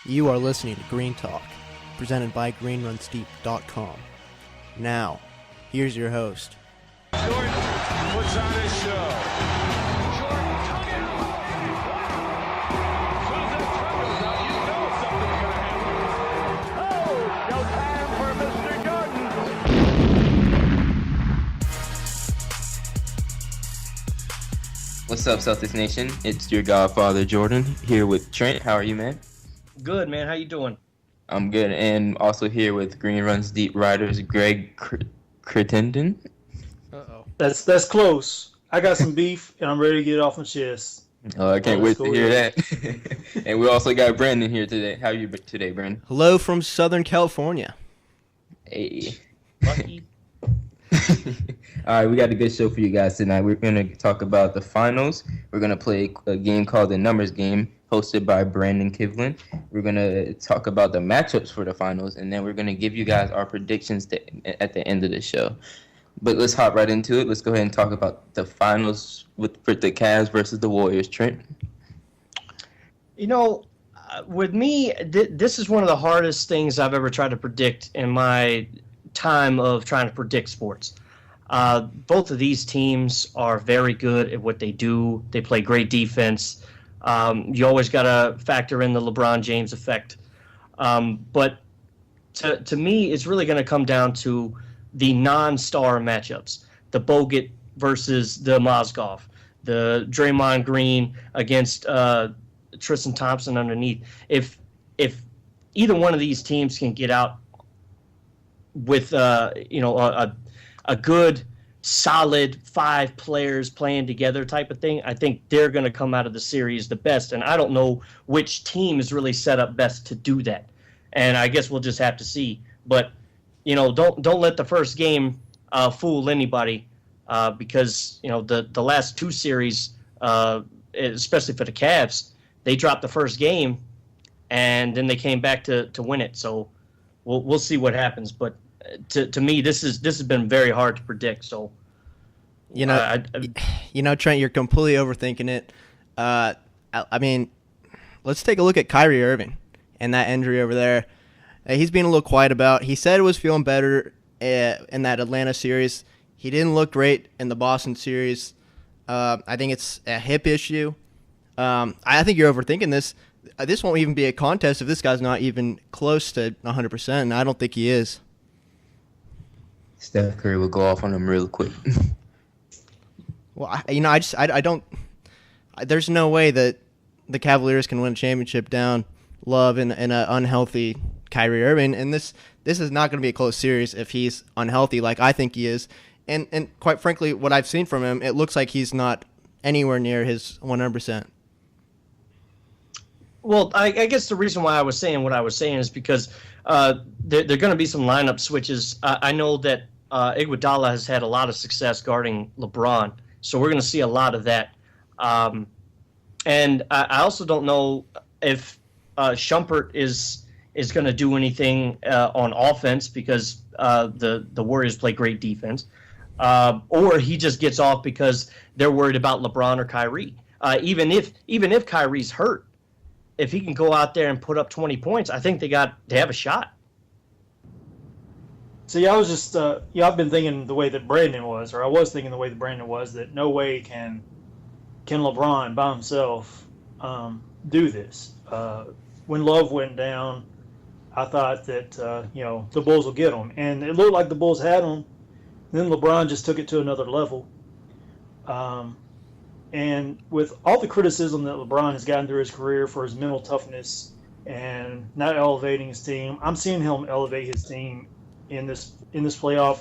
You are listening to GreenTalk, presented by GreenRunsDeep.com. Now, here's your host. Jordan puts on his show. Jordan tongue it. As soon as that tongue goes out, you know something's going to happen. Oh, showtime for Mr. Jordan. What's up, Celtics Nation? It's your godfather, Jordan, here with Trent. How are you, man? Good, man. How you doing? I'm good. And also here with Green Runs Deep writers, Greg Crittenden. Uh-oh. That's close. I got some beef, and I'm ready to get it off my chest. Oh, I can't wait to hear that. And we also got Brandon here today. How are you today, Brandon? Hello from Southern California. Hey. Lucky. All right, we got a good show for you guys tonight. We're going to talk about the finals. We're going to play a game called the Numbers Game, hosted by Brandon Kivlin. We're going to talk about the matchups for the finals, and then we're going to give you guys our predictions at the end of the show. But let's hop right into it. Let's go ahead and talk about the finals for the Cavs versus the Warriors. Trent? You know, with me, this is one of the hardest things I've ever tried to predict in my time of trying to predict sports. Both of these teams are very good at what they do. They play great defense. You always got to factor in the LeBron James effect. But to me, it's really going to come down to the non-star matchups. The Bogut versus the Mozgov. The Draymond Green against Tristan Thompson underneath. If either one of these teams can get out with a good, solid 5 players playing together type of thing, I think they're going to come out of the series the best. And I don't know which team is really set up best to do that. And I guess we'll just have to see. But, don't let the first game fool anybody because, the last 2 series, especially for the Cavs, they dropped the first game and then they came back to win it. So we'll see what happens. But to me, this has been very hard to predict. So, Trent, you're completely overthinking it. I mean, let's take a look at Kyrie Irving and that injury over there. He's being a little quiet about. He said he was feeling better in that Atlanta series. He didn't look great in the Boston series. I think it's a hip issue. I think you're overthinking this. This won't even be a contest if this guy's not even close to 100%, and I don't think he is. Steph Curry will go off on him real quick. Well, I don't. There's no way that the Cavaliers can win a championship down Love in an unhealthy Kyrie Irving, and this is not going to be a close series if he's unhealthy like I think he is. And quite frankly, what I've seen from him, it looks like he's not anywhere near his 100%. Well, I guess the reason why I was saying what I was saying is because there are going to be some lineup switches. I know that Iguodala has had a lot of success guarding LeBron, so we're going to see a lot of that. And I also don't know if Shumpert is going to do anything on offense because the Warriors play great defense, or he just gets off because they're worried about LeBron or Kyrie. Even if Kyrie's hurt, if he can go out there and put up 20 points, I think they have a shot. See, I was just, I've been thinking the way that Brandon was, or I was thinking the way that Brandon was, that no way can LeBron by himself do this. When Love went down, I thought that, the Bulls will get him. And it looked like the Bulls had him. Then LeBron just took it to another level. And with all the criticism that LeBron has gotten through his career for his mental toughness and not elevating his team, I'm seeing him elevate his team in this playoff.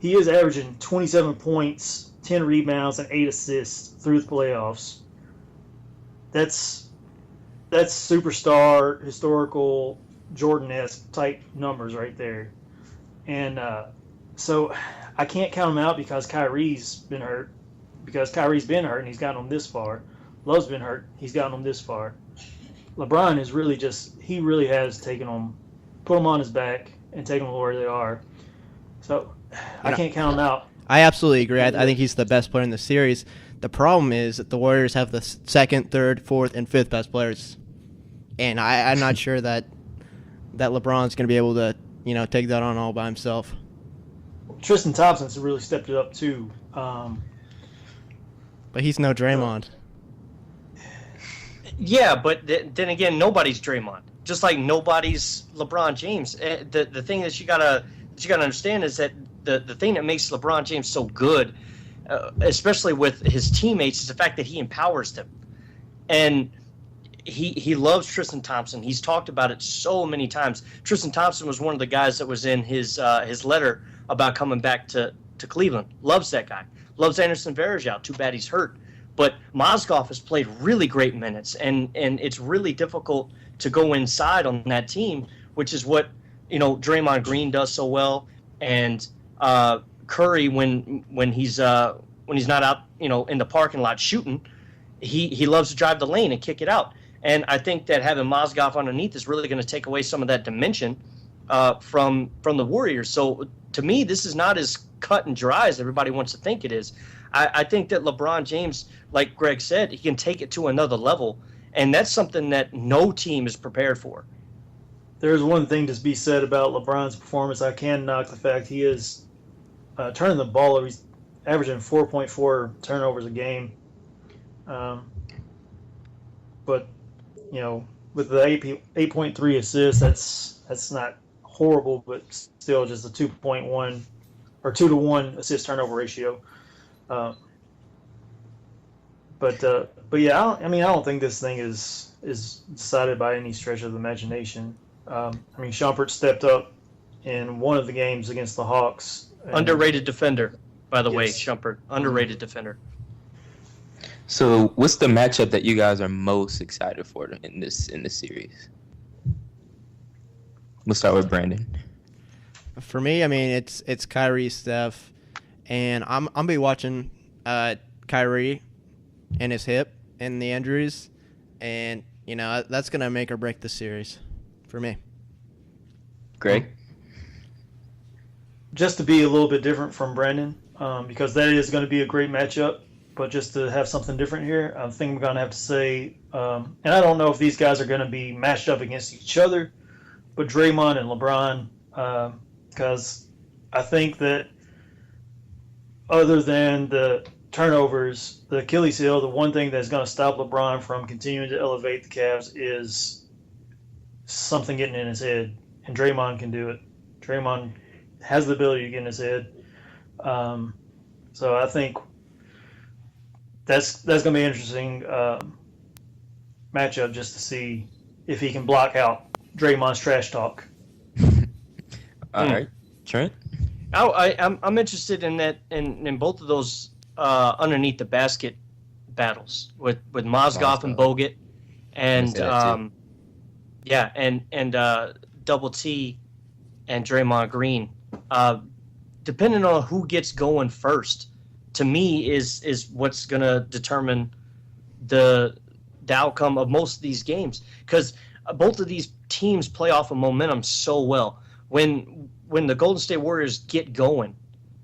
He is averaging 27 points, 10 rebounds, and 8 assists through the playoffs. That's superstar, historical, Jordan-esque type numbers right there. And so I can't count him out because Kyrie's been hurt. Because Kyrie's been hurt and he's gotten them this far. Love's been hurt. He's gotten them this far. LeBron is really he really has taken them, put them on his back and taken them where they are. So I can't count him out. I absolutely agree. I think he's the best player in the series. The problem is that the Warriors have the second, third, fourth, and fifth best players and I'm not sure that LeBron's going to be able to take that on all by himself. Tristan Thompson's really stepped it up too. But he's no Draymond. Yeah, but then again, nobody's Draymond. Just like nobody's LeBron James. The thing that you gotta understand is that the thing that makes LeBron James so good, especially with his teammates, is the fact that he empowers them, and he loves Tristan Thompson. He's talked about it so many times. Tristan Thompson was one of the guys that was in his letter about coming back to Cleveland. Loves that guy. Loves Anderson Varejao. Too bad he's hurt. But Mozgov has played really great minutes, and it's really difficult to go inside on that team, which is what Draymond Green does so well, and Curry when he's not out in the parking lot shooting, he loves to drive the lane and kick it out. And I think that having Mozgov underneath is really going to take away some of that dimension from the Warriors. So to me, this is not as cut and dry as everybody wants to think it is. I think that LeBron James, like Greg said, he can take it to another level, and that's something that no team is prepared for. There's one thing to be said about LeBron's performance. I can knock the fact he is turning the ball over. He's averaging 4.4 turnovers a game. But with the 8.3 assists, that's not horrible, but still just a 2.1 or 2-to-1 assist turnover ratio. But yeah, I don't think this thing is decided by any stretch of the imagination. Shumpert stepped up in one of the games against the Hawks. Underrated defender, by the way, Yes. Shumpert. Underrated defender. So, what's the matchup that you guys are most excited for in this series? We'll start with Brandon. For me, it's Kyrie, Steph, and I'm gonna be watching Kyrie and his hip and the injuries, and that's gonna make or break the series for me. Greg? Just to be a little bit different from Brandon, because that is going to be a great matchup, but just to have something different here, I think I'm going to have to say, and I don't know if these guys are going to be matched up against each other, but Draymond and LeBron, because I think that other than the turnovers, the Achilles heel, the one thing that's going to stop LeBron from continuing to elevate the Cavs is something getting in his head, and Draymond can do it. Draymond has the ability to get in his head. So I think that's going to be an interesting matchup just to see if he can block out Draymond's trash talk. All right. Trent? I'm interested in that in both of those underneath the basket battles with Mozgov and Bogut, and Double T and Draymond Green. Depending on who gets going first, to me is what's going to determine the outcome of most of these games, because both of these teams play off of momentum so well. When the Golden State Warriors get going,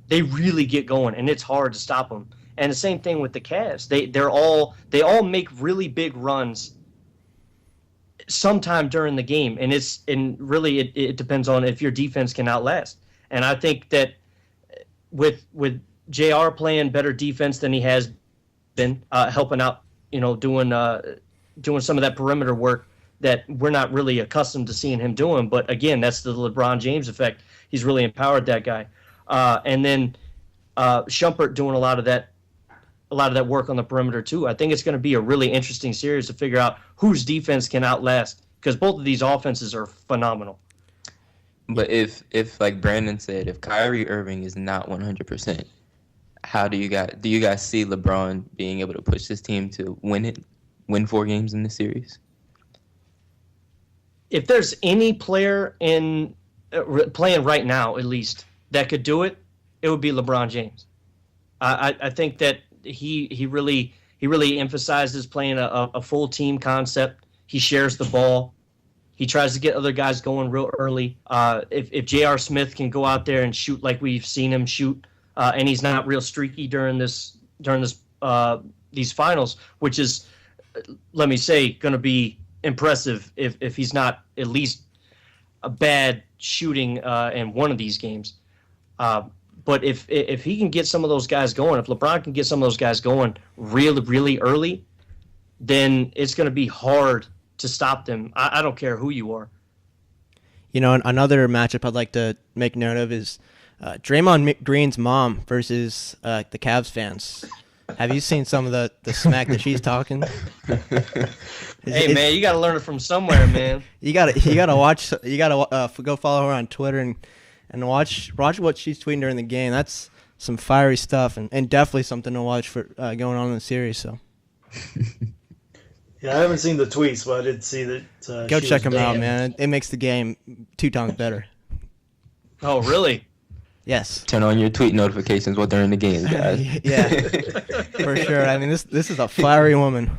they really get going, and it's hard to stop them. And the same thing with the Cavs. They all make really big runs sometime during the game, and it depends on if your defense can outlast. And I think that with JR playing better defense than he has been, helping out, doing some of that perimeter work that we're not really accustomed to seeing him doing. But again, that's the LeBron James effect. He's really empowered that guy. And then Shumpert doing a lot of that work on the perimeter too. I think it's going to be a really interesting series to figure out whose defense can outlast, because both of these offenses are phenomenal. But if like Brandon said, if Kyrie Irving is not 100%, how do you guys see LeBron being able to push this team to win 4 games in this series? If there's any player playing right now, at least, that could do it, it would be LeBron James. I think that he really emphasizes playing a full team concept. He shares the ball. He tries to get other guys going real early. If J.R. Smith can go out there and shoot like we've seen him shoot, and he's not real streaky during these finals, which is, let me say, going to be impressive if he's not at least a bad shooting in one of these games. But if he can get some of those guys going, if LeBron can get some of those guys going really, really early, then it's going to be hard to stop them. I don't care who you are. You know, another matchup I'd like to make note of is Draymond Green's mom versus the Cavs fans. Have you seen some of the smack that she's talking? Hey man, you got to learn it from somewhere, man. You gotta watch. You gotta go follow her on Twitter and watch what she's tweeting during the game. That's some fiery stuff and definitely something to watch for going on in the series. So. Yeah, I haven't seen the tweets, but I did see that. Go check them out, man. It makes the game 2 times better. Oh, really? Yes. Turn on your tweet notifications while they're in the game, guys. Yeah, for sure. I mean, this is a fiery woman.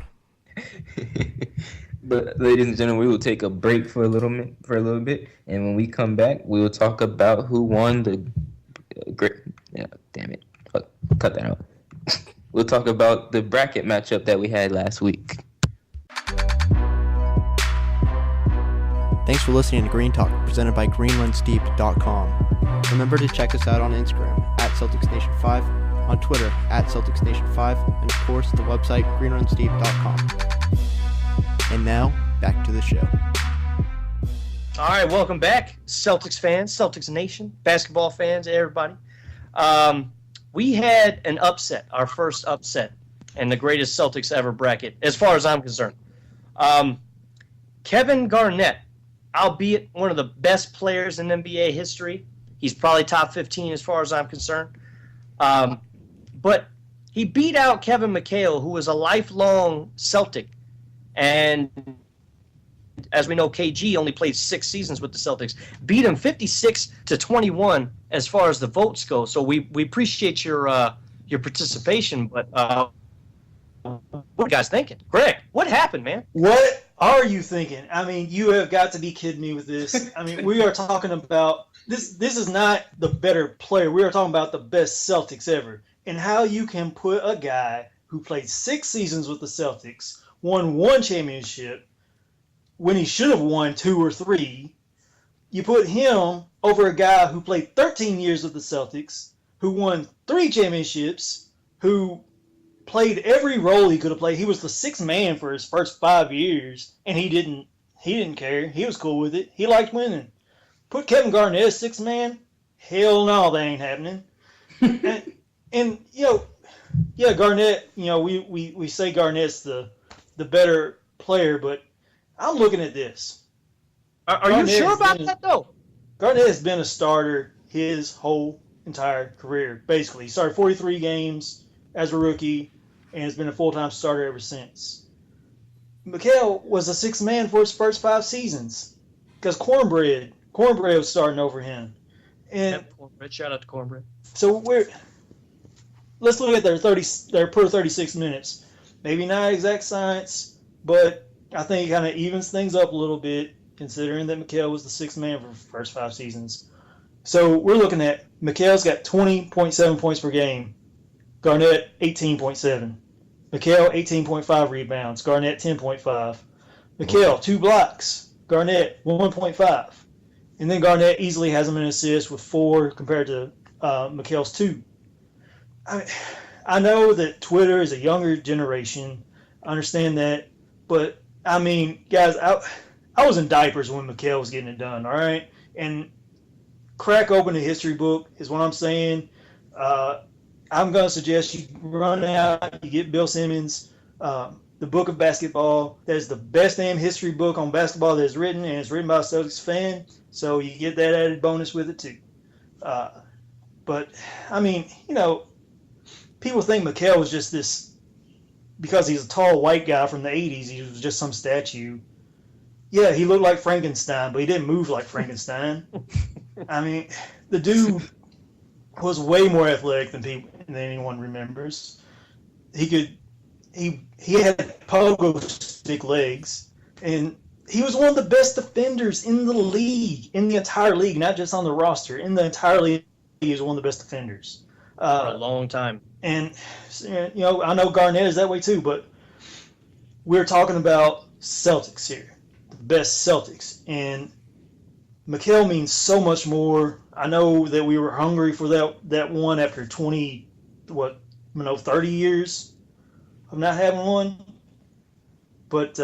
But ladies and gentlemen, we will take a break for a little bit, and when we come back, we will talk about who won the great. Yeah, damn it, cut that out. We'll talk about the bracket matchup that we had last week. Thanks for listening to Green Talk, presented by GreenlandSteeped.com. Remember to check us out on Instagram @CelticsNation5, on Twitter @CelticsNation5, and of course the website GreenlandSteeped.com. And now, back to the show. All right, welcome back, Celtics fans, Celtics Nation, basketball fans, everybody. We had an upset, our first upset, in the greatest Celtics ever bracket, as far as I'm concerned. Kevin Garnett, albeit one of the best players in NBA history, he's probably top 15 as far as I'm concerned. But he beat out Kevin McHale, who was a lifelong Celtic. And as we know, KG only played 6 seasons with the Celtics. Beat him 56-21 as far as the votes go. So we appreciate your participation. But what are you guys thinking? Greg, what happened, man? What are you thinking? I mean, you have got to be kidding me with this. I mean, we are talking about this. This is not the better player. We are talking about the best Celtics ever. And how you can put a guy who played 6 seasons with the Celtics, won 1 championship, when he should have won 2 or 3, you put him over a guy who played 13 years with the Celtics, who won 3 championships, who played every role he could have played. He was the 6th man for his first 5 years, and he didn't care. He was cool with it. He liked winning. Put Kevin Garnett as 6th man? Hell no, that ain't happening. and you know, yeah, Garnett. You know, we say Garnett's the better player, but I'm looking at this. Are you sure about that, though? Garnett has been a starter his whole entire career, basically. He started 43 games as a rookie and has been a full-time starter ever since. McHale was a 6th man for his first 5 seasons because Cornbread was starting over him. And Yep, Cornbread. Shout out to Cornbread. so let's look at their per 36 minutes. Maybe not exact science, but I think it kind of evens things up a little bit, considering that McHale was the 6th man for the first 5 seasons. So we're looking at McHale's got 20.7 points per game, Garnett 18.7, McHale 18.5 rebounds, Garnett 10.5, McHale 2 blocks, Garnett 1.5, and then Garnett easily has him in assists with 4 compared to McHale's 2. I know that Twitter is a younger generation. I understand that. But, I mean, guys, I was in diapers when McHale was getting it done, all right? And crack open a history book is what I'm saying. I'm going to suggest you run out, you get Bill Simmons, the Book of Basketball. That is the best damn history book on basketball that is written, and it's written by a Celtics fan. So you get that added bonus with it, too. But, I mean, you know, people think McHale was just this, because he's a tall white guy from the 80s, he was just some statue. Yeah, he looked like Frankenstein, but he didn't move like Frankenstein. I mean, the dude was way more athletic than anyone remembers. He had pogo stick legs, and he was one of the best defenders in the league, in the entire league, not just on the roster. In the entire league, he was one of the best defenders. For a long time. And, you know, I know Garnett is that way too, but we're talking about Celtics here, the best Celtics, and Mikal means so much more. I know that we were hungry for that one after 30 years of not having one, but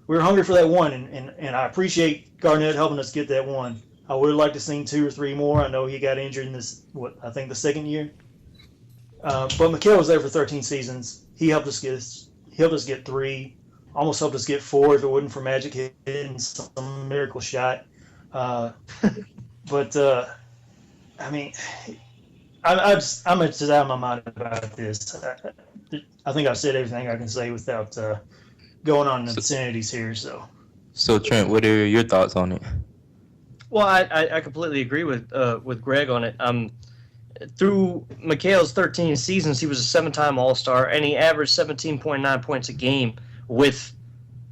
we were hungry for that one, and I appreciate Garnett helping us get that one. I would have liked to seen 2 or 3 more. I know he got injured in this, I think the second year. But Mikal was there for 13 seasons. He helped us get 3, almost helped us get 4 if it wasn't for Magic hitting some miracle shot. But I mean, I'm just out of my mind about this. I think I've said everything I can say without going on obscenities here. So Trent, what are your thoughts on it? Well, I completely agree with Greg on it. Through Mikal's 13 seasons, he was a 7-time All-Star, and he averaged 17.9 points a game with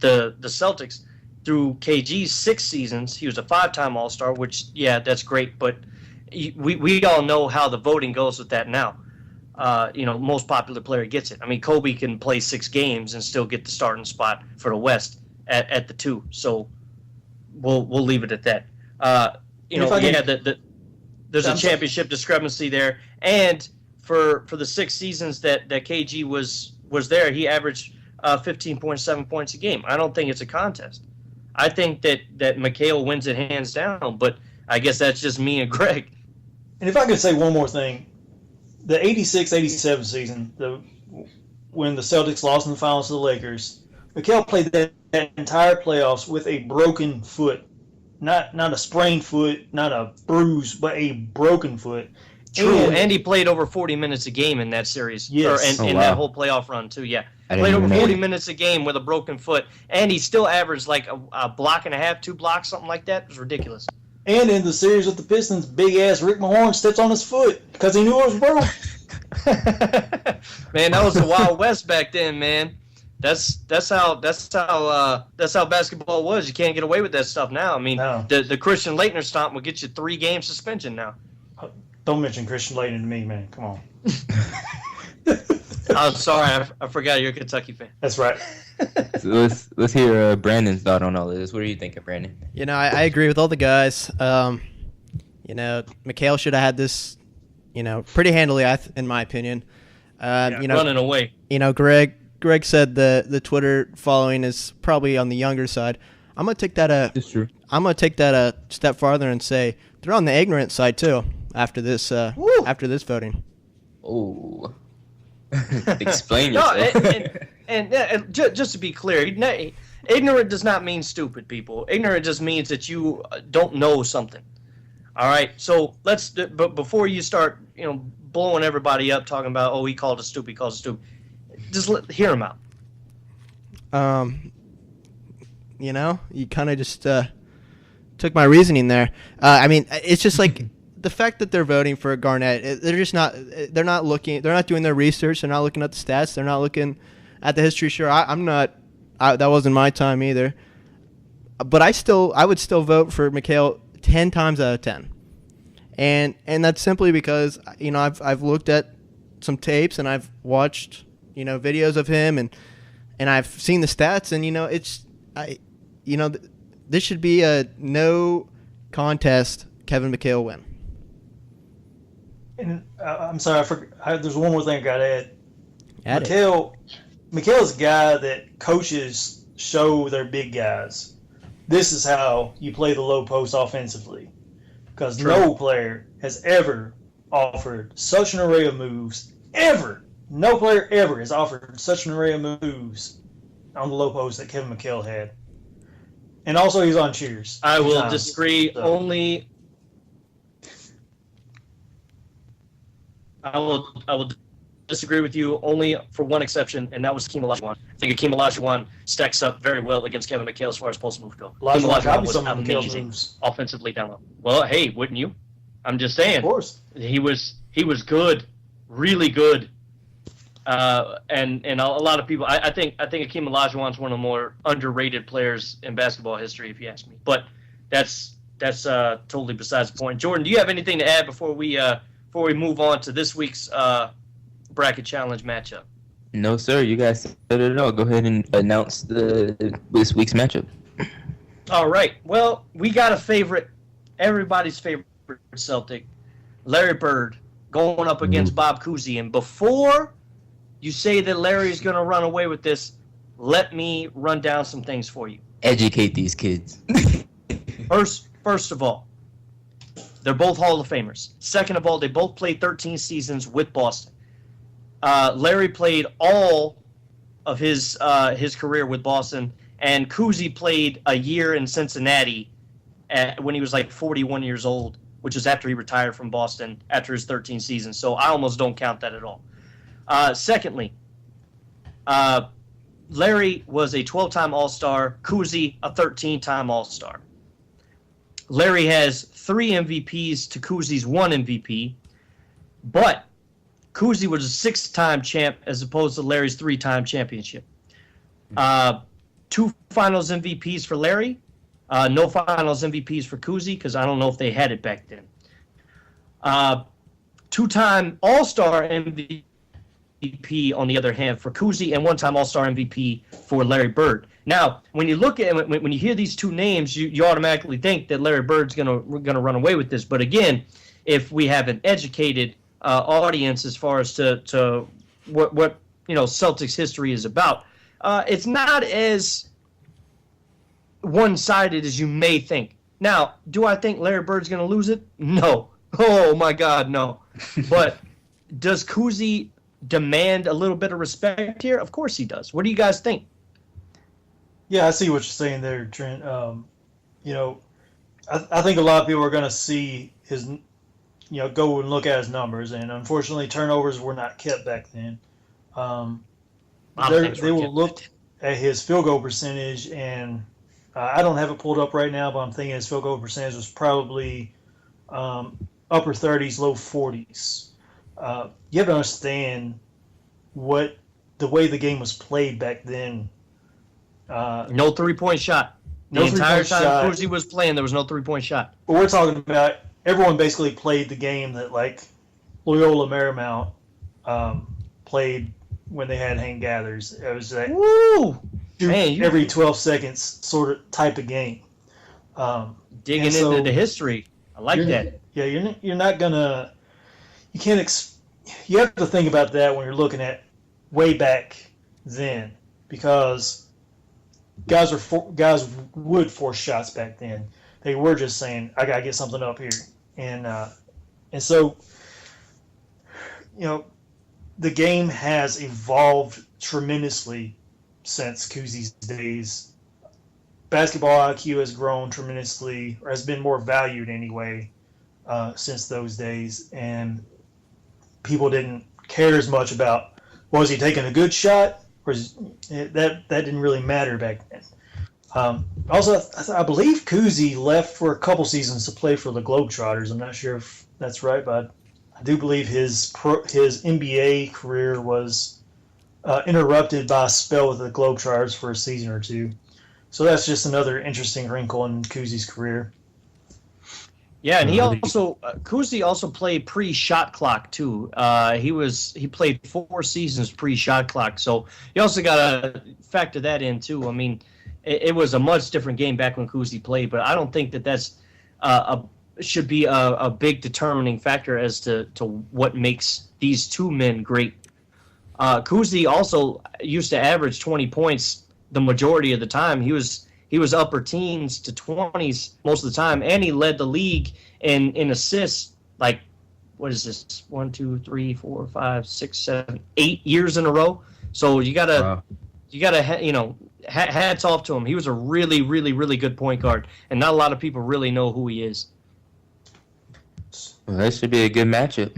the Celtics. Through KG's 6 seasons, he was a 5-time All-Star, which, yeah, that's great, but we all know how the voting goes with that now. Most popular player gets it. I mean, Kobe can play 6 games and still get the starting spot for the West at the 2, so we'll leave it at that. There's a championship discrepancy there, and for the 6 seasons that KG was there, he averaged 15.7 points a game. I don't think it's a contest. I think that Mikal wins it hands down, but I guess that's just me and Greg. And if I could say one more thing, the 86-87 season, when the Celtics lost in the finals to the Lakers, Mikal played that entire playoffs with a broken foot. Not a sprained foot, not a bruise, but a broken foot. True, and he played over 40 minutes a game in that series. Yes. In that whole playoff run, too, yeah. Played over 40 minutes a game with a broken foot, and he still averaged like a block and a half, 2 blocks, something like that. It was ridiculous. And in the series with the Pistons, big-ass Rick Mahorn steps on his foot because he knew it was broke. Man, that was the Wild West back then, man. That's how basketball was. You can't get away with that stuff now. I mean, No. the Christian Laettner stomp will get you 3-game suspension now. Don't mention Christian Laettner to me, man. Come on. I'm sorry, I forgot you're a Kentucky fan. That's right. So let's hear Brandon's thought on all of this. What do you think of Brandon? I agree with all the guys. Mikal should have had this, pretty handily, in my opinion. Running away. Greg said the Twitter following is probably on the younger side. I'm gonna take that It's true. I'm gonna take that a step farther and say they're on the ignorant side too after this voting. Oh, explain yourself. and just to be clear, ignorant does not mean stupid, people. Ignorant just means that you don't know something. All right, so but before you start, blowing everybody up, talking about, he called us stupid, just hear him out. You kind of just took my reasoning there. It's just like the fact that they're voting for Garnett. They're not doing their research. They're not looking at the stats. They're not looking at the history. Sure, I'm not. That wasn't my time either. But I would still vote for Mikal 10 times out of 10. And that's simply because I've looked at some tapes and I've watched videos of him and I've seen the stats and this should be a no contest Kevin Mikal win. And I'm sorry, I forgot. There's one more thing I got to add. Mikal Mikal's a guy that coaches show their big guys. This is how you play the low post offensively, because no player has ever offered such an array of moves ever. No player ever has offered such an array of moves on the low post that Kevin Mikal had. And also he's on cheers. I will disagree only. I will disagree with you only for one exception, and that was Hakeem Olajuwon. I think Hakeem Olajuwon stacks up very well against Kevin Mikal as far as post move go. Hakeem Olajuwon was amazing offensively down low. Well, hey, wouldn't you? I'm just saying. Of course. He was good, really good. And a lot of people, I think Hakeem Olajuwon's one of the more underrated players in basketball history, if you ask me. But that's totally besides the point. Jordan, do you have anything to add before we move on to this week's bracket challenge matchup? No, sir. You guys said it all. Go ahead and announce this week's matchup. All right. Well, we got a favorite, everybody's favorite Celtic, Larry Bird, going up against Bob Cousy. And before you say that Larry's going to run away with this, let me run down some things for you. Educate these kids. First of all, they're both Hall of Famers. Second of all, they both played 13 seasons with Boston. Larry played all of his career with Boston, and Cousy played a year in Cincinnati when he was like 41 years old, which is after he retired from Boston after his 13 seasons. So I almost don't count that at all. Secondly, Larry was a 12-time All-Star, Cousy a 13-time All-Star. Larry has 3 MVPs to Cousy's 1 MVP, but Cousy was a 6-time champ as opposed to Larry's 3-time championship. 2 Finals MVPs for Larry, no Finals MVPs for Cousy because I don't know if they had it back then. 2-time All-Star MVP on the other hand for Cousy, and 1-time All-Star MVP for Larry Bird. Now, when you look at when you hear these two names, you automatically think that Larry Bird's gonna run away with this. But again, if we have an educated audience as far as to what Celtics history is about, it's not as one-sided as you may think. Now, do I think Larry Bird's going to lose it? No. Oh my God, no. But does Cousy demand a little bit of respect here? Of course he does. What do you guys think? Yeah, I see what you're saying there, Trent. I think a lot of people are going to see his, go and look at his numbers, and unfortunately, turnovers were not kept back then. They will look at his field goal percentage, and I don't have it pulled up right now, but I'm thinking his field goal percentage was probably upper 30s, low 40s. You have to understand the way the game was played back then. No 3-point shot. The entire time Cousy was playing, there was no 3-point shot. But we're talking about everyone basically played the game that like Loyola Marymount played when they had hang gathers. It was like every 12 seconds sort of type of game. Digging into the history. I like that. Yeah, you're not gonna. You can't. You have to think about that when you're looking at way back then, because guys would force shots back then. They were just saying, "I gotta get something up here," and so the game has evolved tremendously since Cousy's days. Basketball IQ has grown tremendously, or has been more valued anyway, since those days, and people didn't care as much about was he taking a good shot, or that didn't really matter back then. Also, I believe Cousy left for a couple seasons to play for the Globetrotters. I'm not sure if that's right, but I do believe his NBA career was interrupted by a spell with the Globetrotters for a season or two. So that's just another interesting wrinkle in Cousy's career. Yeah, and Cousy also played pre-shot clock too. He played 4 seasons pre-shot clock, so you also got to factor that in too. I mean, it was a much different game back when Cousy played, but I don't think that's should be a big determining factor as to what makes these two men great. Cousy also used to average 20 points the majority of the time. He was upper teens to 20s most of the time, and he led the league in assists. Like, what is this? 1, 2, 3, 4, 5, 6, 7, 8 years in a row. So you gotta hats off to him. He was a really, really, really good point guard, and not a lot of people really know who he is. Well, that should be a good matchup.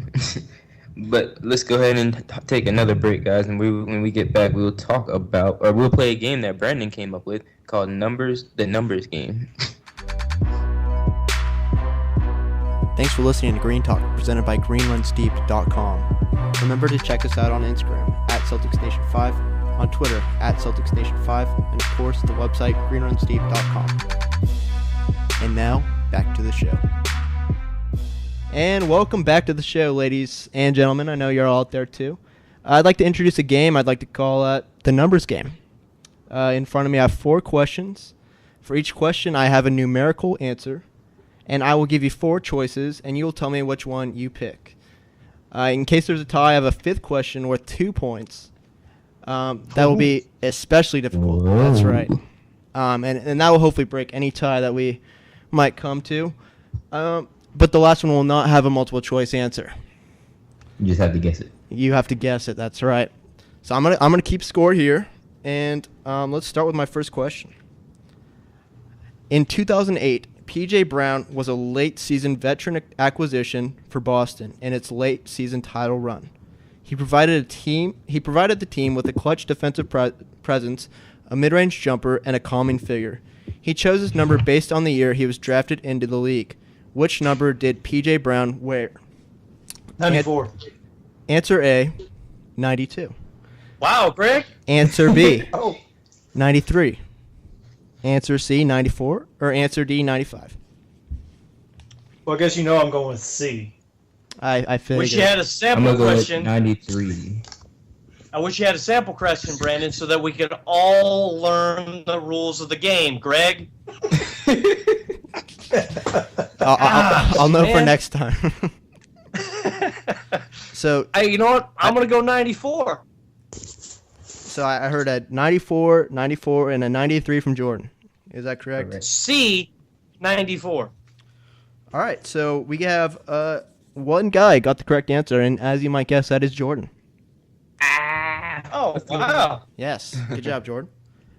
But let's go ahead and take another break, guys. And when we get back, we'll talk about, or we'll play a game that Brandon came up with called the Numbers Game. Thanks for listening to Green Talk, presented by greenrunsdeep.com. Remember to check us out on Instagram at CelticsNation5, on Twitter at CelticsNation5, and of course the website greenrunsdeep.com. And now, back to the show. And welcome back to the show, ladies and gentlemen. I know you're all out there too. I'd like to introduce a game I'd like to call the numbers game. In front of me, I have 4 questions. For each question, I have a numerical answer, and I will give you 4 choices, and you will tell me which one you pick. In case there's a tie, I have a 5th question worth 2 points. That will be especially difficult. Whoa. That's right. And that will hopefully break any tie that we might come to. But the last one will not have a multiple choice answer. You just have to guess it. You have to guess it. That's right. So I'm gonna keep score here, and let's start with my first question. In 2008, P.J. Brown was a late season veteran acquisition for Boston in its late season title run. He provided the team with a clutch defensive presence, a mid-range jumper, and a calming figure. He chose his number based on the year he was drafted into the league. Which number did P.J. Brown wear? 94. Answer A, 92. Wow, Greg. Answer B, Oh. 93. Answer C, 94. Or answer D, 95. Well, I guess you know I'm going with C. I figured. Wish you had a I'm sample gonna go with question. 93. I wish you had a sample question, Brandon, so that we could all learn the rules of the game. Greg. I'll know for Man. next time. So Hey, you know what? I'm gonna go 94. I heard a 94, 94, and a 93 from Jordan. Is that correct? Correct. C, 94. All right. So we have one guy got the correct answer, and as you might guess, that is Jordan. Oh, wow. Yes. Good job, Jordan.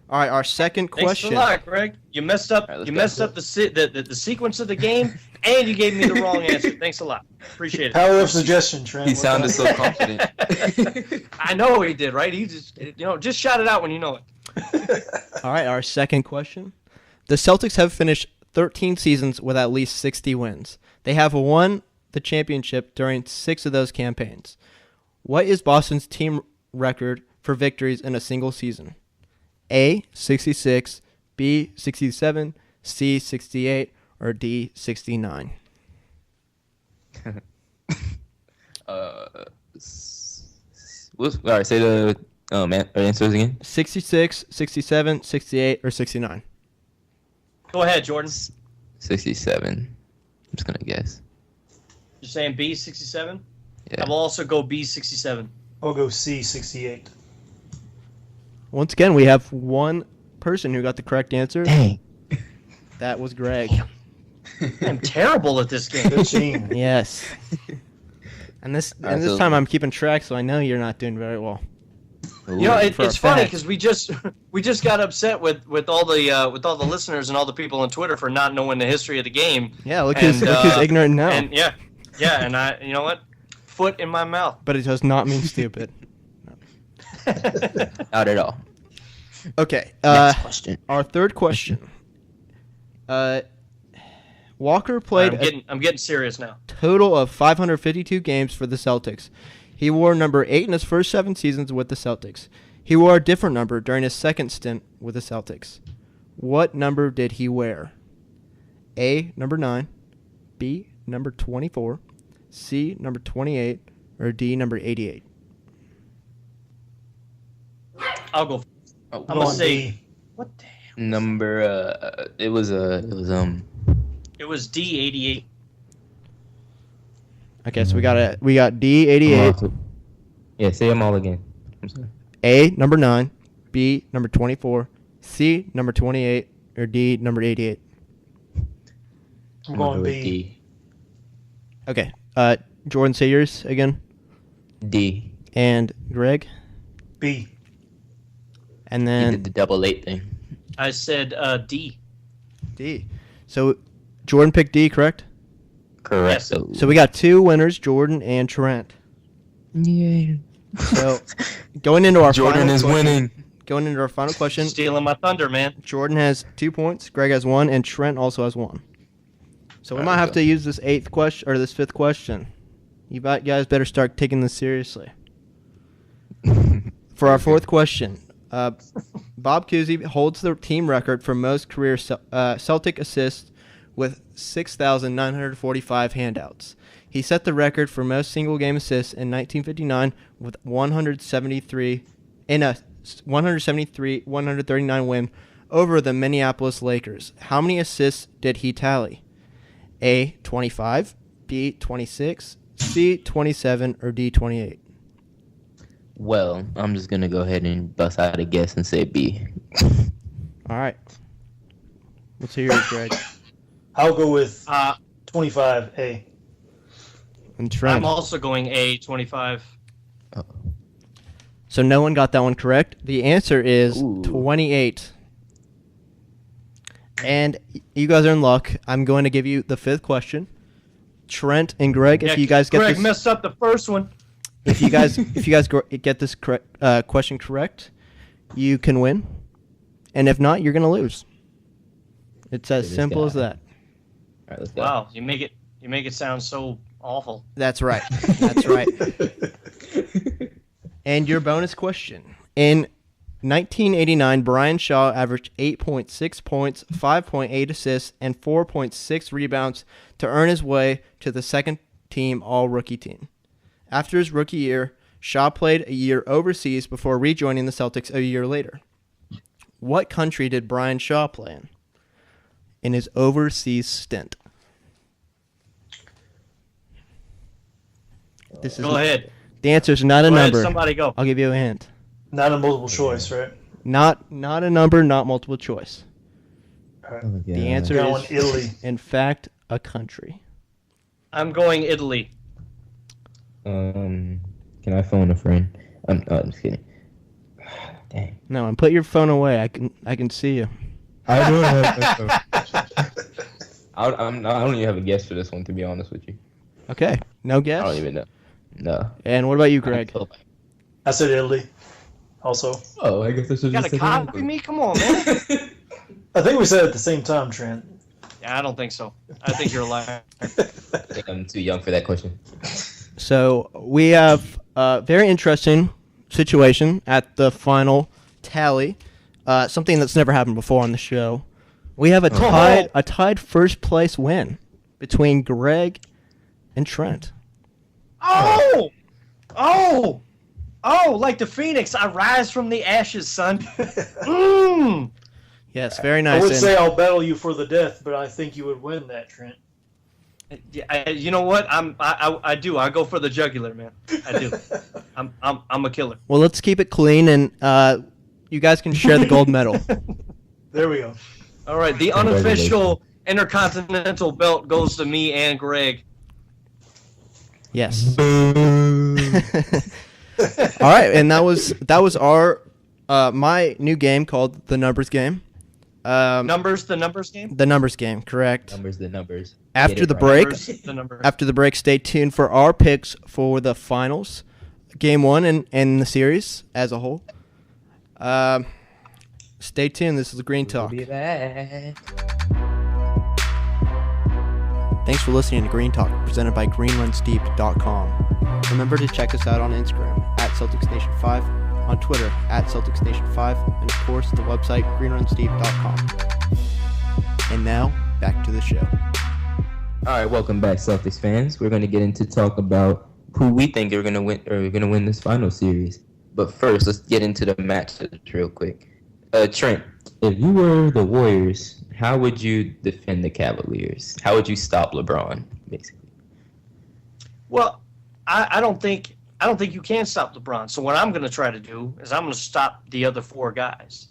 All right. Our second Thanks question. a lot, Greg. You messed up. All right, let's You go. messed up the sequence of the game, and you gave me the wrong answer. Thanks a lot. Appreciate it. Power of suggestion, Trent. He What's sounded up? so confident. I know he did, right? He just shout it out when you know it. All right. Our second question. The Celtics have finished 13 seasons with at least 60 wins. They have won the championship during 6 of those campaigns. What is Boston's team record for victories in a single season? A, 66, B, 67, C, 68, or D, 69? All right, say the answers again. 66, 67, 68, or 69? Go ahead, Jordan. 67. I'm just gonna guess. You're saying B, 67? Yeah. I will also go B, 67. I'll go C, 68. Once again, we have one person who got the correct answer. Dang. That was Greg. I'm terrible at this game. Good team. Yes. And this All right, this so- time I'm keeping track, so I know you're not doing very well. You know, For a it's funny fact. because we just got upset with all the listeners and all the people on Twitter for not knowing the history of the game. Yeah, look And, who's ignorant now. And yeah, and I, you know what, foot in my mouth. But it does not mean stupid. Not at all. Okay. Next question. Our third question. Walker played I'm getting serious now. total of 552 games for the Celtics. He wore number 8 in his first 7 seasons with the Celtics. He wore a different number during his second stint with the Celtics. What number did he wear? A, number 9, B, number 24, C, number 28, or D, number 88? I'll go. Oh, I'm gonna Going say B. what the hell? number. It was It was D, 88. Okay, so we got D, 88, Yeah, say them all again. I'm sorry. A, number 9, B, number 24, C, number 28, or D, number 88? I'm gonna going go with B. Okay. Jordan, say yours again. D. And Greg. B. And He then did the double 8 thing. I said D. D. So Jordan picked D, correct? Correct. Yes. So we got 2 winners, Jordan and Trent. Yeah. So going into our Jordan final is question, winning. Going into our final question, Stealing my thunder, man. Jordan has 2 points, Greg has 1, and Trent also has 1. So we All might right, have go. to use this 8th question or this 5th question. You guys better start taking this seriously. For our 4th question, Bob Cousy holds the team record for most career Celtic assists with 6,945 handouts. He set the record for most single-game assists in 1959 with 173 in a 139 win over the Minneapolis Lakers. How many assists did he tally? A, 25, B, 26, C, 27, or D, 28? Well, I'm just gonna go ahead and bust out a guess and say B. All right. Let's hear yours, Greg. I'll go with 25A. And Trent. I'm also going A, 25. So no one got that one correct. The answer is 28. And you guys are in luck. I'm going to give you the fifth question. Trent and Greg, if you guys get Greg this, messed up the first one. if you guys get this correct, question correct, you can win. And if not, you're going to lose. It's as simple as that. All right, let's go. Wow, you make it sound so awful. That's right. That's right. And your bonus question. In 1989, Brian Shaw averaged 8.6 points, 5.8 assists, and 4.6 rebounds to earn his way to the second-team All-Rookie team. After his rookie year, Shaw played a year overseas before rejoining the Celtics a year later. What country did Brian Shaw play in his overseas stint? Go ahead. The answer is not a Go ahead, number. somebody go. I'll give you a hint. Not a multiple choice, right? Not a number, not multiple choice. The answer Going is, Italy. in fact, a country. I'm going Italy. Can I phone a friend? I'm just kidding. Dang. No, and put your phone away. I can see you. I don't have I don't even have a guess for this one, to be honest with you. Okay, no guess. I don't even know. No. And what about you, Greg? I said Italy. Also, Oh, I guess I should You gotta copy me? Come on, man. I think we said it at the same time, Trent. Yeah, I don't think so. I think you're a liar. I think I'm too young for that question. So we have a very interesting situation at the final tally. Something that's never happened before on the show. We have a tied first place win between Greg and Trent. Like the phoenix, I rise from the ashes, son. Yes, very I nice. would And say I'll battle you for the death, but I think you would win that, Trent. You know what? I do. I go for the jugular, man. I do. I'm a killer. well, let's keep it clean, and you guys can share the gold medal. There we go. All right, the unofficial intercontinental belt goes to me and Greg. Yes. All right, and that was our my new game called the Numbers Game. The numbers game. The Numbers Game, correct. The numbers. After Get the it break, The numbers. after the break, stay tuned for our picks for the finals, Game 1 and the series as a whole. Stay tuned. This is Green Talk. We'll be back. Thanks for listening to Green Talk, presented by GreenRunsDeep.com. Remember to check us out on Instagram at CelticsNation5, on Twitter at CelticsNation5, and of course the website GreenRunsDeep.com. And now, back to the show. All right, welcome back, Celtics fans. We're going to get into talk about who we think are going to win this final series. But first, let's get into the matches real quick. Trent, if you were the Warriors, how would you defend the Cavaliers? How would you stop LeBron, basically? Well, I don't think you can stop LeBron. So what I'm going to try to do is I'm going to stop the other four guys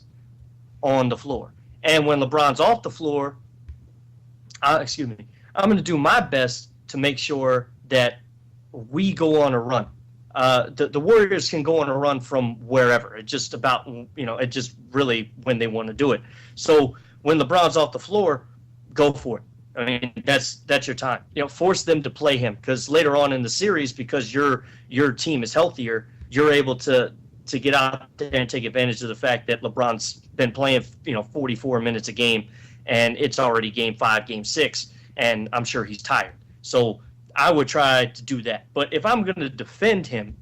on the floor. And when LeBron's off the floor, I'm going to do my best to make sure that we go on a run. The Warriors can go on a run from wherever. It's just about, it just really when they want to do it. So when LeBron's off the floor, go for it. I mean, that's your time. Force them to play him, because later on in the series, because your team is healthier, you're able to get out there and take advantage of the fact that LeBron's been playing 44 minutes a game, and it's already game 5, game 6, and I'm sure he's tired. So I would try to do that. But if I'm going to defend him,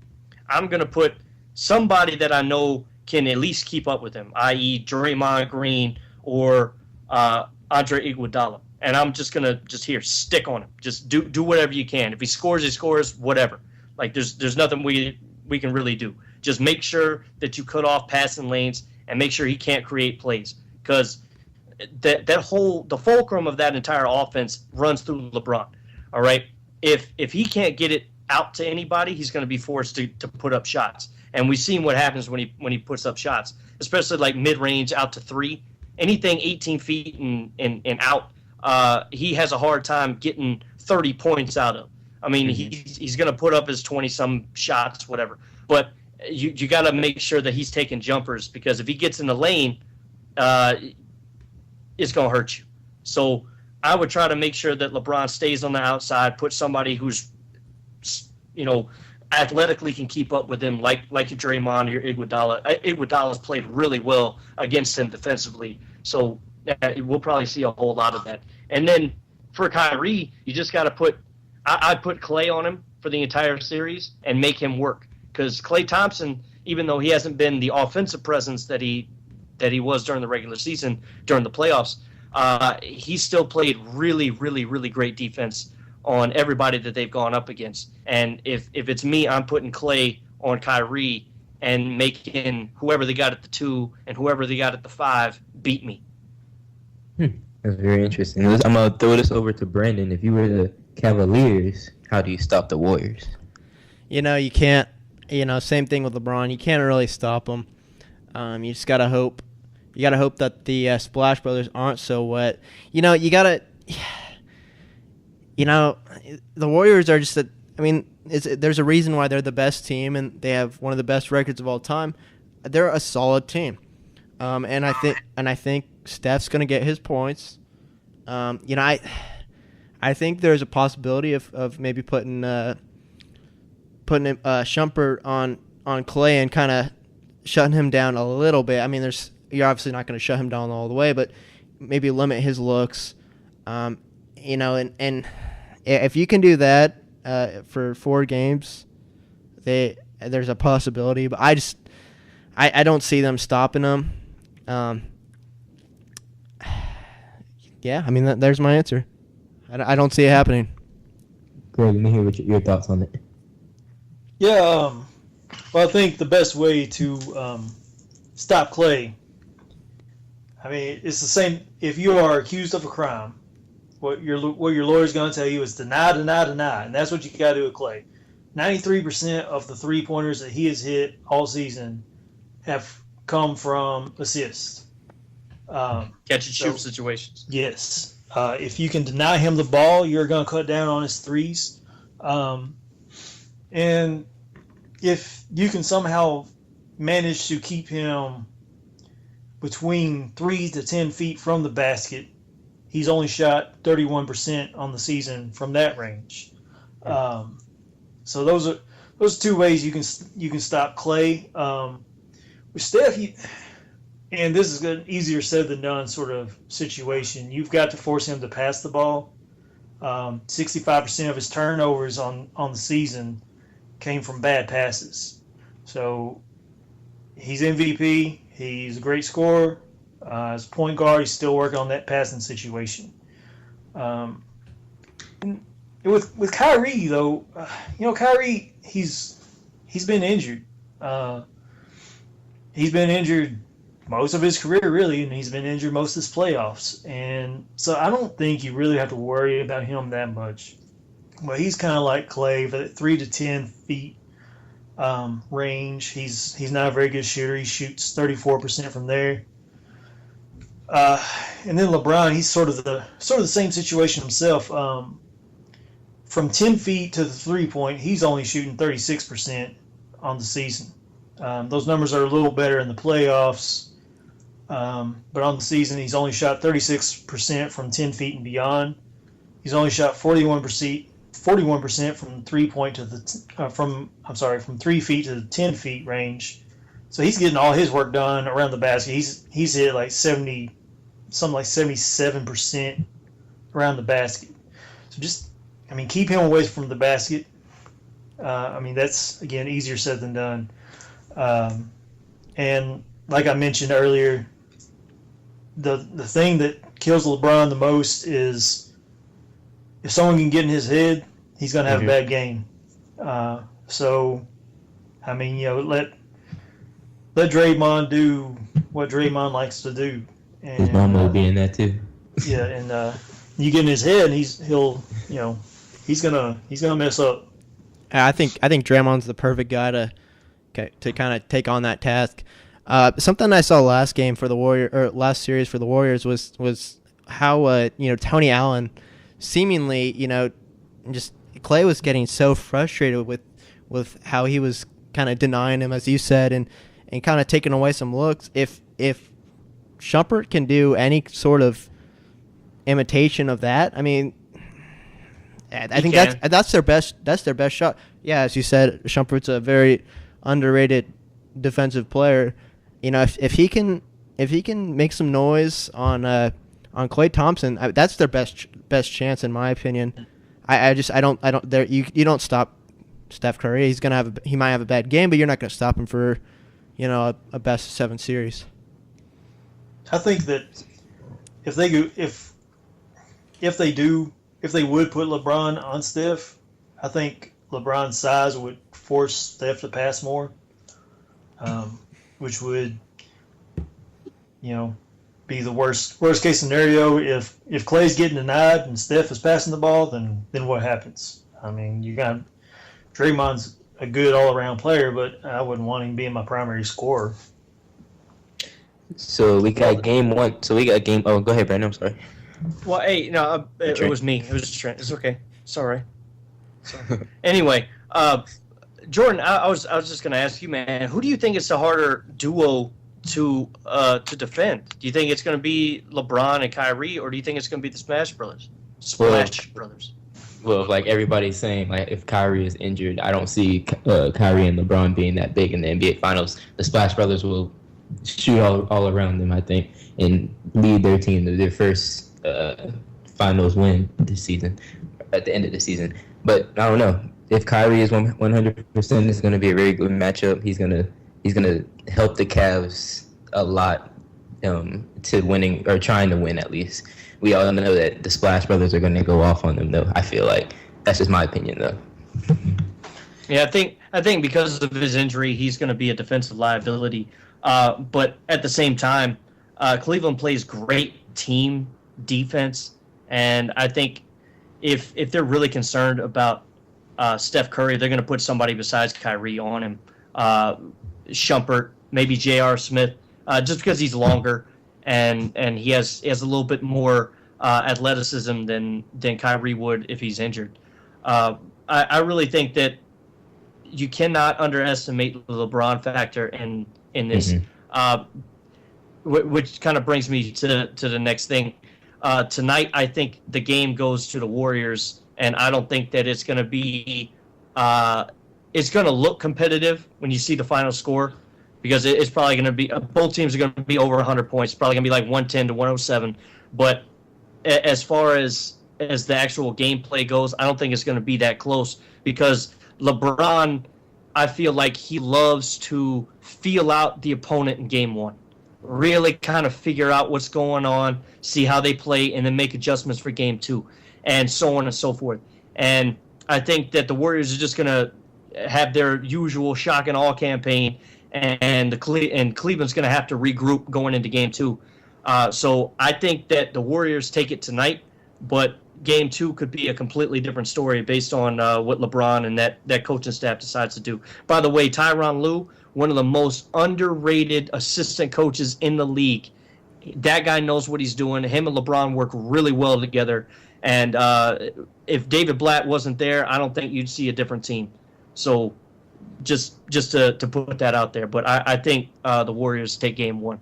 I'm going to put somebody that I know can at least keep up with him, i.e. Draymond Green or Andre Iguodala. and I'm just gonna here stick on him. Just do whatever you can. If he scores, he scores. Whatever. Like there's nothing we can really do. Just make sure that you cut off passing lanes and make sure he can't create plays, because the fulcrum of that entire offense runs through LeBron. All right. If he can't get it out to anybody, he's going to be forced to put up shots. And we've seen what happens when he puts up shots, especially like mid-range out to three. Anything 18 feet and out, he has a hard time getting 30 points out of. I mean, he's going to put up his 20-some shots, whatever. But you got to make sure that he's taking jumpers, because if he gets in the lane, it's going to hurt you. So I would try to make sure that LeBron stays on the outside, put somebody who's, athletically can keep up with him, like Draymond or Iguodala. Iguodala's played really well against him defensively, so we'll probably see a whole lot of that. And then for Kyrie, you just got to I put Klay on him for the entire series and make him work, because Klay Thompson, even though he hasn't been the offensive presence that he was during the regular season, during the playoffs, he still played really, really, really great defense on everybody that they've gone up against. And if it's me, I'm putting Klay on Kyrie and making whoever they got at the 2 and whoever they got at the 5 beat me. That's very interesting. I'm going to throw this over to Brandon. If you were the Cavaliers, how do you stop the Warriors? You can't, same thing with LeBron. You can't really stop them. You just got to hope. You got to hope that the Splash Brothers aren't so wet. You got to... the Warriors are just there's a reason why they're the best team and they have one of the best records of all time. They're a solid team, and I think Steph's going to get his points. I think there's a possibility of maybe putting Shumpert on Klay and kind of shutting him down a little bit. I mean, you're obviously not going to shut him down all the way, but maybe limit his looks. And if you can do that for 4 games, there's a possibility. But I don't see them stopping them. There's my answer. I don't see it happening. Greg, let me hear your thoughts on it. Yeah, well, I think the best way to stop Klay, it's the same. If you are accused of a crime, what your lawyer's going to tell you is deny, and that's what you got to do with Klay. 93% of the 3-pointers that he has hit all season have come from assists. Catch and shoot situations. Yes. If you can deny him the ball, you're going to cut down on his threes. And if you can somehow manage to keep him between 3 to 10 feet from the basket, he's only shot 31% on the season from that range. So those 2 ways you can stop Klay. With Steph, and this is an easier said than done sort of situation. You've got to force him to pass the ball. 65% of his turnovers on the season came from bad passes. So he's MVP. He's a great scorer. As a point guard, he's still working on that passing situation. With Kyrie, though, Kyrie, he's been injured. He's been injured most of his career, really, and he's been injured most of his playoffs. And so I don't think you really have to worry about him that much. But he's kind of like Klay, for that 3 to 10 feet range. He's not a very good shooter. He shoots 34% from there. And then LeBron, he's sort of the same situation himself. From 10 feet to the 3-point, he's only shooting 36% on the season. Those numbers are a little better in the playoffs, but on the season, he's only shot 36% from 10 feet and beyond. He's only shot 41% from 3-point to the from 3 feet to the 10 feet range. So he's getting all his work done around the basket. He's hit like 77% around the basket. So keep him away from the basket. That's, again, easier said than done. And like I mentioned earlier, the thing that kills LeBron the most is if someone can get in his head, he's going to have a bad game. So, I mean, let Draymond do what Draymond likes to do. And, his mom will be in that too. Yeah, and you get in his head, and he's gonna mess up. I think Draymond's the perfect guy to kind of take on that task. Something I saw last series for the Warriors was how Tony Allen seemingly just Clay was getting so frustrated with how he was kind of denying him, as you said, and kind of taking away some looks. If Shumpert can do any sort of imitation of that, I mean, I think that's their best shot. Yeah, as you said, Shumpert's a very underrated defensive player. If he can make some noise on Klay Thompson, that's their best chance in my opinion. You don't stop Steph Curry. He might have a bad game, but you're not going to stop him for a best of 7 series. I think that if they would put LeBron on Steph, I think LeBron's size would force Steph to pass more, which would, be the worst case scenario. If Clay's getting denied and Steph is passing the ball, then what happens? I mean, Draymond's a good all around player, but I wouldn't want him being my primary scorer. So we got game 1. So we got game. Oh, go ahead, Brandon. I'm sorry. Well, hey, no, it was me. It was Trent. It's okay. Sorry. Anyway, Jordan, I was just gonna ask you, man. Who do you think is the harder duo to defend? Do you think it's gonna be LeBron and Kyrie, or do you think it's gonna be the Splash Brothers? Well, like everybody's saying, like if Kyrie is injured, I don't see Kyrie and LeBron being that big in the NBA Finals. The Splash Brothers will shoot all around them, I think, and lead their team to their first finals win this season, at the end of the season. But I don't know if Kyrie is 100%. It's going to be a very good matchup. He's gonna help the Cavs a lot to winning, or trying to win at least. We all know that the Splash Brothers are going to go off on them, though. I feel like that's just my opinion, though. Yeah, I think because of his injury, he's going to be a defensive liability. But at the same time, Cleveland plays great team defense, and I think if they're really concerned about Steph Curry, they're going to put somebody besides Kyrie on him. Shumpert, maybe J.R. Smith, just because he's longer and he has a little bit more athleticism than Kyrie would if he's injured. I really think that you cannot underestimate the LeBron factor in this, which kind of brings me to the next thing. Tonight, I think the game goes to the Warriors, and I don't think that it's going to be it's going to look competitive when you see the final score, because it's probably going to be both teams are going to be over 100 points. It's probably going to be like 110 to 107. But as far as the actual gameplay goes, I don't think it's going to be that close, because LeBron, I feel like he loves to feel out the opponent in game 1. Really kind of figure out what's going on, see how they play, and then make adjustments for game 2, and so on and so forth. And I think that the Warriors are just going to have their usual shock and awe campaign, and Cleveland's going to have to regroup going into game 2. So I think that the Warriors take it tonight, but game 2 could be a completely different story based on what LeBron and that coaching staff decides to do. By the way, Tyronn Lue, one of the most underrated assistant coaches in the league. That guy knows what he's doing. Him and LeBron work really well together. And if David Blatt wasn't there, I don't think you'd see a different team. So just to put that out there. But I think the Warriors take game 1.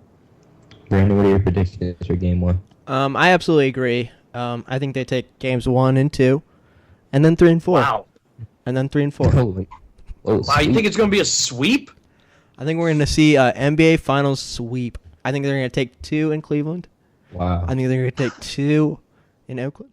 Brandon, what are your predictions for game 1? I absolutely agree. I think they take games 1 and 2, and then 3 and 4. Wow. And then 3 and 4. Holy. Wow, you think it's going to be a sweep? I think we're going to see an NBA Finals sweep. I think they're going to take 2 in Cleveland. Wow. I think they're going to take 2 in Oakland.